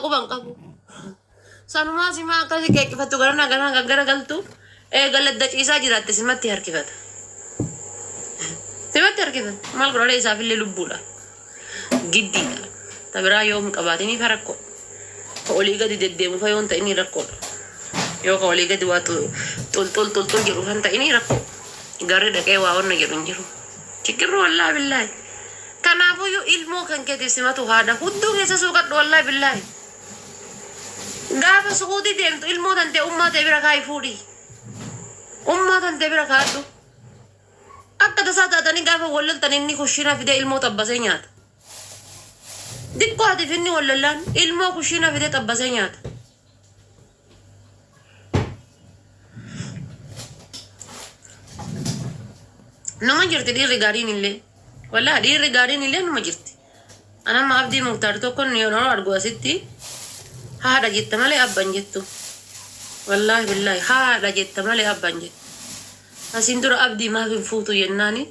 Quban qabu. Sanumaa simaa akkasii keekkifattu gara galtu galadda ciisaa jiraatte simatti harkifata. Simatti harkifata. Maal godhadhe isaafillee lubbuudha. Giddiidha. Tabiraa yoom qabaatiniif rakkoo. Ka olii gadi deddeemu fa yoon ta'inii rakkoodha. Yoo ka olii gadi waa tol jedhu kan ta'inii rakkoo. Garri dhaqee waa onna jedhu hin jiru. Chikkirru wallaahi billaahi. Kanaafuyyuu ilmoo kan keetiif simatu haadha hudduu keessa suuqadhu wallaahi billaahi. Gaafa suuqii deemtu ilmoo tantee ummaa ta'e bira kaa'i fuudhi. Ummaa tantee bira kaadhu. Akka tasaa taatanii gaafa walloltan inni kushiina fidee ilmoo tabbasee nyaata. Diqqoo atiif inni wallollaan ilmoo kushiina fidee tabbasee nyaata. Numa jirti dhiirri gaariin illee. Wallaahi dhiirri gaariin illee numa jirti. Anamma abdii muktaar tokko yeroo argu asitti haadha jetta malee abban jettu. Wallaahi billaahi haadha jetta malee abban jettu. Asiin dura abdii maaf hin fuutu jennaani.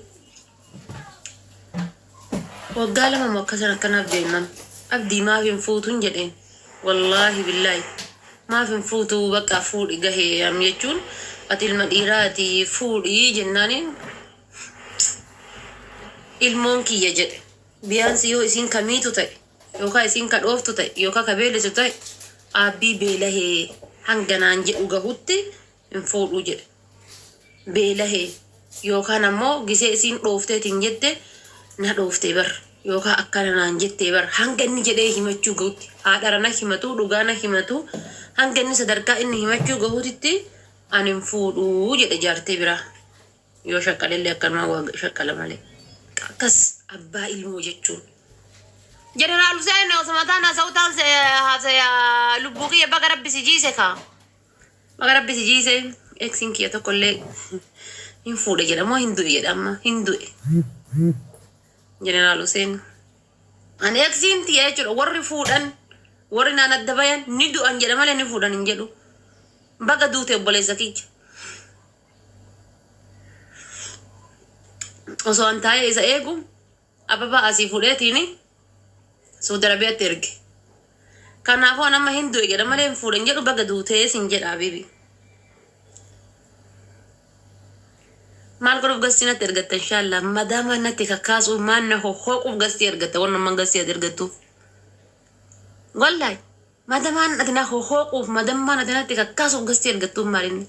Waggaa lama moo akkasan akkanaaf jennaan. Abdii maaf hin fuutuun jedheen. Wallaahi billaahi maaf hin fuutu bakka fuudhi gahee am jechuun ati ilma dhiiraati fuudhii jennaaniin. Ilmoon kiyya jedhe biyaansi yoo isiin kamiitu ta'e yookaan isiin kadhooftu ta'e yookaan kabeellisu ta'e abbii beelahee hanganaan jedhu gahutti hin fuudhuu jedhe. Beelahee yookaan ammoo gisee isiin dhoofteetiin jette na dhooftee bar yookaan akkana naan jettee bar hanga inni jedhee himachuu gahutti haadhara na himatu dhugaa na himatu hanga inni sadarkaa inni himachuu gahutitti ani hin fuudhuu jedhe jaartee biraa yoo shaqqalellee akkanumaa shaqqala malee. Akkas abbaa ilmoo jechuun. Jeneraal Hussein osamataan haasa'utaan lubbuu kiyya baga rabbi si jiise kaa. Baga rabbi si jiise eegsiin kiyya tokkollee hin fuudhe jedhamoo hin du'e jedhama hin du'e. Jeneraal Hussein. Ani eegsiin tiyya jechuudha warri fuudhan warri naan adda bayan ni du'an jedha malee ni fuudhan hin jedhu. Baga duute obboleessa kiyya. Osoo an taa'ee isa eegu ababaa asii fuudheetiini Saudi Arabiyaatti erge. Kanaafuu nama hin du'e jedha malee hin fuudhan jedhu baga duutee sin jedha bibi. Maal godhuuf gastii natti ergatta inshaallah madaama natti kakkaasuu maanna hohooquuf gastii ergatta waan namman gastii ati ergattuuf. Wallahi madamaan ati na hohooquuf madamaan ati natti kakkaasuuf gastii ergattuuf maalinni.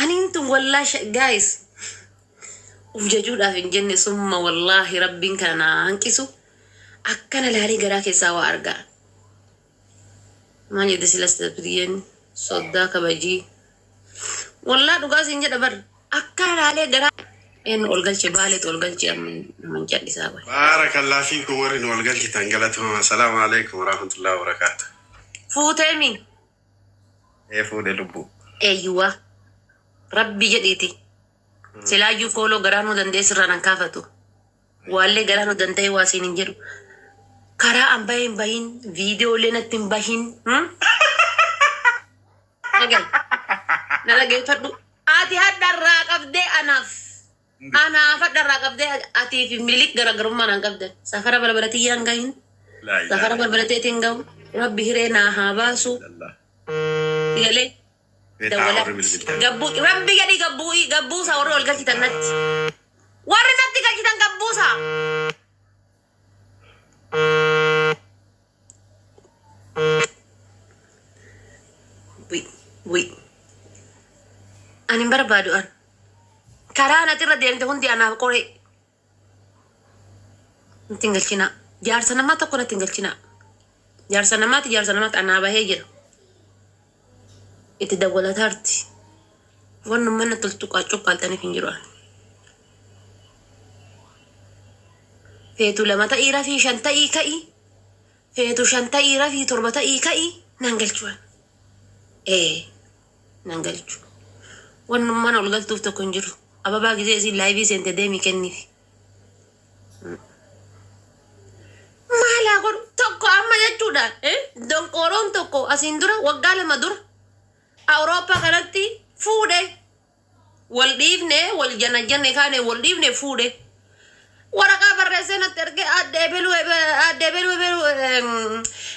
Aniin tun wallahi guys. Ufjajuudhaaf hin jenne summa wallaahi rabbiin kana naa hanqisu akkana laalii garaa keessaa waa argaa. Maal jedhe silas biyyeen soddaa kabajii. Wallaahi dhugaa siin jedha bar akkana laalee garaa eenyu ol galche baaleetu ol galche amman jallisaa bar. Baarakallah fiikum warri nu ol galchitan galatuma. Assalaamu alaikum warahmatullahi wabarakaatu. Fuuteemi. Fuudhe lubbuu. Eeyyuwaa. Rabbi jedhiiti. Silaayyuu kooloo garaa nu dandeessirraa nan kaafatu. Waallee garaa nu danda'e waa siin hin jedhu. Karaa an bahin bahin viidiyoolee natti hin bahin. Na dhageeffadhu. Ati haddarraa qabdee anaaf. Anaaf haddarraa qabdee atiif milik garaagarummaa naan qabdan. Safara balbalatiyyaan hin gahin. Safara balbalateetiin hin gahu. Rabbi hiree naa haa baasu. Galee. Rabbi gadi gabbuusa warri ol galchitan natti. Warri natti galchitan gabbuusa. Ani hin barbaadu an. Karaa natti irra deemte hundi anaaf qoree. Natti hin galchinaa. Jaarsa namaa tokko natti hin galchinaa. Jaarsa namaatti anaa bahee jira. Itti dawwalataarti. Wannu mana toltuqaa cuqqaaltaniif hin jiru. Feetu 2 ta'iiraa fi 5 ta'ii ka'i. Feetu 5 ta'iiraa fi 7 ta'ii ka'i. Nan galchuun. Nan galchu. Wannu mana ol galtuuf tokko hin jiru. Ababaa gisee isin laayivii seente deemii kenniif. Maalaa godhu tokko amma jechuudhaan donqooroon tokko asiin dura waggaa 2 dura. Awurooppaa kanatti fuudhe wal dhiifne wal janne kaane wal dhiifne fuudhe ورقة برسنا ترجع أدبلو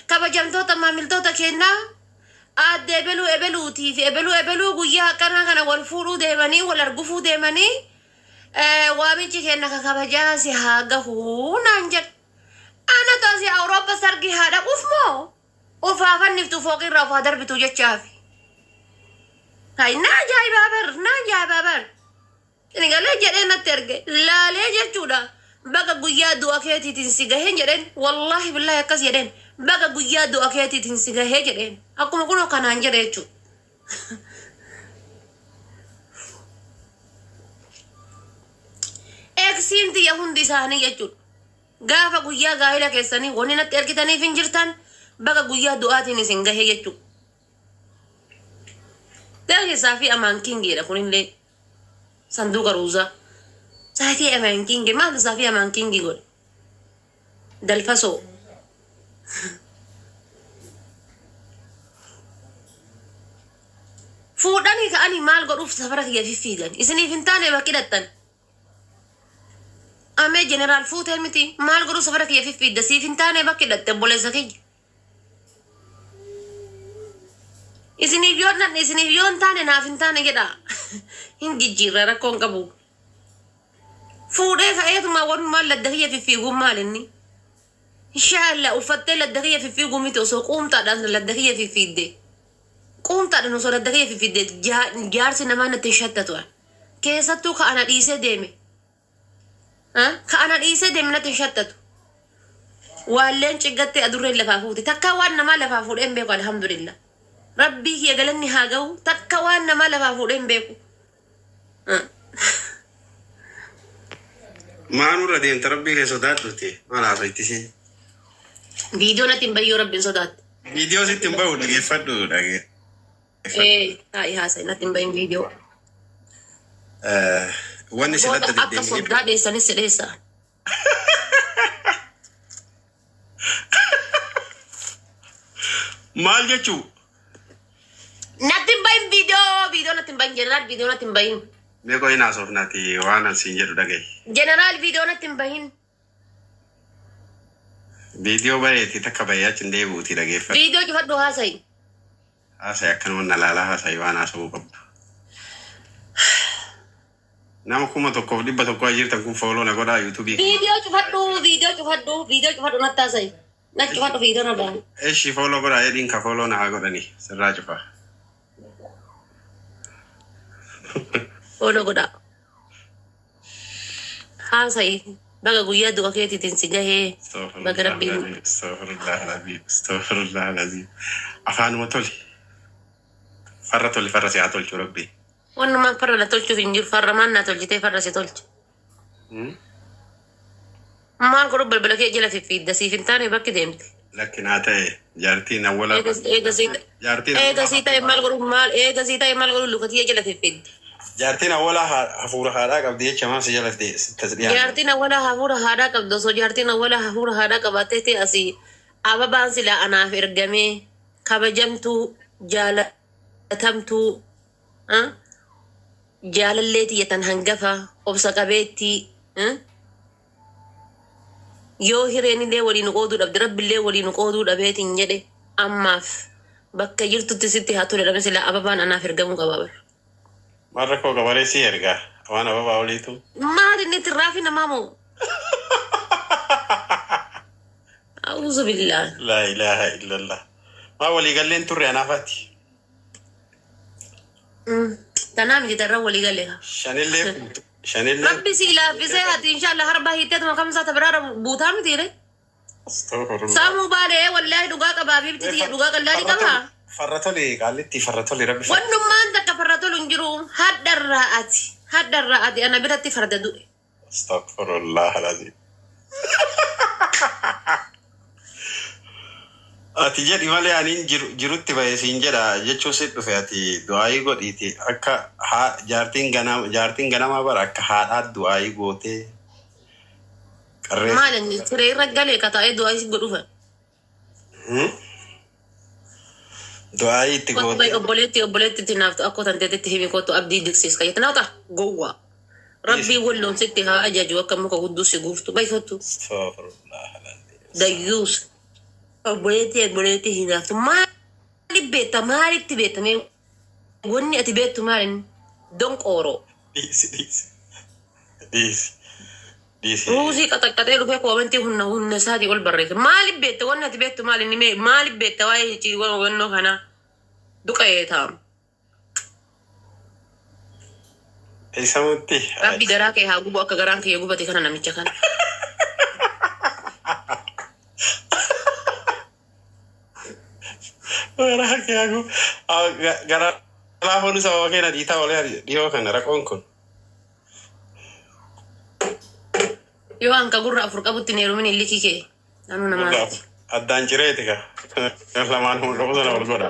كبجمتو تماملتو تكينا أدبلو تي في أبلو قويا كنا والفورو ديماني والأرجفو ديماني وابنتي كنا كبجاسي هاجهو نانجت أنا تاسي أوروبا سرقي هذا أفمو وفافن نفتو فوق الرفا دربتو جتشافي هاي ناجاي بابر ini galee jedhee natti erge laalee jechuudha baga guyyaa du'a keetiitiin si gahee jedheen wallahi billahi akkas jedheen baga guyyaa du'a keetiitiin si gahee jedheen akkuma kunoo kanaan jedhe jechuudha. Eegsiin tiyya hundi isaanii jechuudha. Gaafa guyyaa gaa'ela keessanii wanni natti ergitaniif hin jirtan baga guyyaa du'aatiin isin gahee jechuudha. Daahisaa fi amaankiingiidha kunillee. Sanduuqa ruuzaa saatii amaankiingi maal isaa fi amaankiingi godhe dalfasoo fuudhanii ka'anii maal godhuuf safara kiyya fiffiigan isiniif hin taane bakki dhattan amee jeneraal fuutee miti maal godhuuf safara kiyya fiffiidda siif hin taane bakki dhatte obboleessa kiyya isiniif yoo hin taane naaf hin taane jedha hin jijjiirra rakkoon qabu fuudhee ka'eetuma wanumaan laddakiyya fiffiiguun maal inni inshaallah uffattee laddakiyya fiffiiguu miti osoo quumtaadhaan laddakiyya fiffiidde quumtaadhaan osoo laddakiyya fiffiidde jaarsi namaa natti hin shattatu keessattuu ka'ana dhiisee deeme natti hin shattatu waalleen ciggattee adurreen lafaa fuute takka waan namaa lafaa fuudheen beeku alhamdulillah rabbii kiyya galanni haa ga'u takka waan namaa lafaa fuudheen beeku. Maanurra deemta rabbii kee sodaadhuti maal haasa'ittisii? Viidiyoo natti hin bayyoo rabbiin sodaatti. Viidiyoo sitti hin bahu dhageeffadhu dhagee. Taa'ii haasa'i natti hin bahin viidiyoo. Wanni silatti akka soddaa dheessanis si dheessaa. Maal jechuu? Natti hin bahin viidiyoo natti hin bahin jeneraal viidiyoo natti hin bahin. Beekoo hin haasofnaati waan ansiin jedhu dhagaye. Jeneraal viidiyoo natti hin bahin. Viidiyoo bareeti takka bayyaachi hin deebi'uuti dhageeffadhu. Viidiyoo cufadhu haasa'i. Haasa'i akkanuma na laalaa haasa'i waan haasa'uu qabdu. Nama 1,100 jirtan kun fooloo na godhaa yuutuubii. Viidiyoo cufadhu natti haasa'i. Natti cufadhu viidiyoo na bahan. Eeshi fooloo godhaa jedhiin ka fooloo na haa godhani sirraa cufaa. Fooloo godhaa. Haasa'i baga guyyaa du'a keetiitiin si gahee baga rabbiin. Astaghfirullah alazim. Afaanuma toli. Farra si haa tolchu rabbii. Wanumaan farra na tolchuuf hin jiru farra maan naa tolchitee farra si tolcha. Maal godhu balbala kee jala fiffiidda siif hin taane bakki deemte. Lakkinaa ta'e jaartiin awwala. Eegasii ta'e maal godhu lukatiyya jala fiffiidde. Jaartiin awwala hafuura haadhaa qabdi jecha maa si jala tasdhiyaa. Jaartiin awwala hafuura haadhaa qabdu osoo jaartiin awwala hafuura haadhaa qabattee ta'e asii ababaan silaa anaaf ergamee kabajamtuu jaalatamtuu jaalallee tiyyatan hangafa obsa qabeettii yoo hireenillee waliin qooduu dhabde rabbillee waliin qooduu dhabeetiin jedhe ammaaf bakka jirtutti sitti haa tole dhabe silaa ababaan anaaf ergamuu qaba bara. Marra koo gabaree si ergaa waan ababaa oliitu. Maal inni itti raafi namaa moo? A'uuzu billaa. Laa ilaaha illallah. Maa waliigalleen turre anaafati. Tanaa miti tarra waliigalee. Shanillee. Rabbi si laaffisee ati inshaallah harbaa hiitteetuma kamsaa tabiraara buutaa miti re. Saamuu baalee wallaahi dhugaa qabaa fi bititi dhugaa qallaalii qabaa. Farra tole qaallitti farra tole rabbi. Wannummaan takka farra tolu hin jiru haddarraa ati ana biratti farda du'e. Astaghfirullah alazim. Ati jedhi malee aniin jirutti bahee siin jedha jechuu si dhufe ati du'aayii godhiiti akka jaartiin ganamaa bara akka haadhaa du'aayii gootee qarree. Maal inni siree irra galee kataa'ee du'aayii godhufa. Du'aayii itti gootee. Obboleetti naaftu akkoo tanteetitti himi kootu abdii digsiis qayyata naata gowwaa ربي ولون ستي ها أجاج وكم قدوس يقفتو بيفتو استغفر الله العظيم. ديوس بوليتي هنا ثم ما لبت بيتا مين وني أتبيت مالن دونك أورو ديس روزي كتير فيك وبنتي هن سادي والبريك ما لبت وني أتبيت مالن ما لبت واي تي ونو هنا دقة تام إسمتي ربي دراك يا أبو أك جرانك يا أبو بتي كنا نمشي كنا وراك يا أبو gara لا sama kena dita oleh dia kan rakon kun yoo an ka gurra afur qabutti neerumin illiki kee anu nama addaan jireetika lamaan hun qabutu na walgoda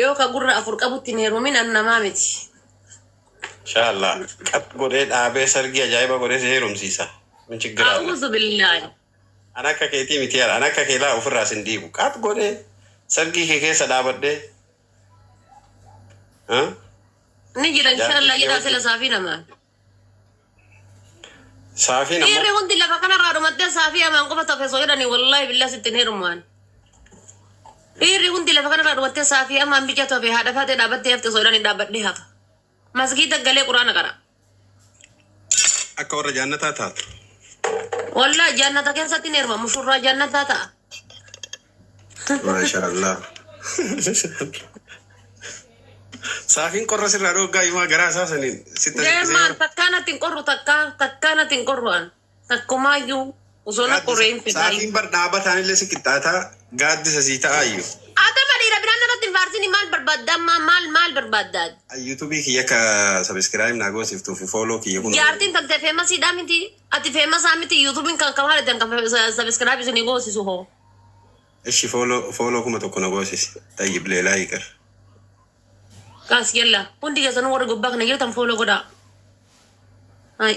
yoo ka gurra afur qabutti neerumin anu namaa miti inshallah qat godhee dhaabee sargii ajaa'iba godhee seerumsiisa min chiggira a'udhu billahi ana akka keetii miti yaala ana akka keelaa ofirraa sin diigu qat godhee sargii kee keessa dhaabadhee ni jira inshallah jedhaa sila saafii namaa saafii namaa dhiirri hundi lafa kanarraa dhumattee saafii amaan qofa tafesoo jedhani wallahi billahi sittin heerumaan dhiirri hundi lafa kanarraa dhumattee saafii amaan bicha tofe haadha faatee dhaabattee hafte soo jedhani dhaabbadhee hafa masgiida galee quraana qara akka warra jaannataa taatu wallahi jaannata keessatti heeruma mushurraa jaannataa ta'a maashaallah saafin qorra sirraa dhoggaa himaa garaa isaa saniin sitta deemaan takkaanatiin qorru takkaanatiin qorru'an takkumaayyuu osoo na qorreen fedhaayyuu saafin bar dhaabataan illee si qixxaataa gaaddisa sii ta'aayyuu Atama dhiira biraan irratti hin faarsini maal barbaaddaa maal barbaaddaa yuutuubii kiyya ka sabiskiraayim naa goosiftuu fi fooloo kiyya kun jaartiin taktee feemasiidhaa miti ati feemasaa miti yuutuubiin kan kamaaletan kan sabiskiraayib isinii goosisu hoo ishi fooloo kuma tokko na goosisi tayyib leelaa hiikar kaas yalla hundi keessanuu warra gubbaa kana jirtan fooloo godhaa ay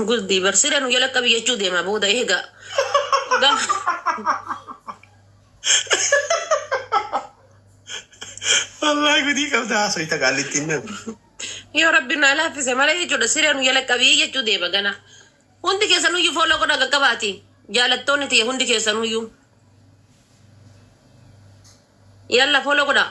guddii barsiidha nu jala qabi jechuu deema booda eega wallahi gudii qabda haasawita qaallittiin nam yoo rabbi naa laaffise malee jechuudha siree nu jala qabii jechuu deema gana hundi keessanuyyuu fooloo godhaa qaqqabaati jaalattoonni tiyya hundi keessanuyyuu yalla fooloo godhaa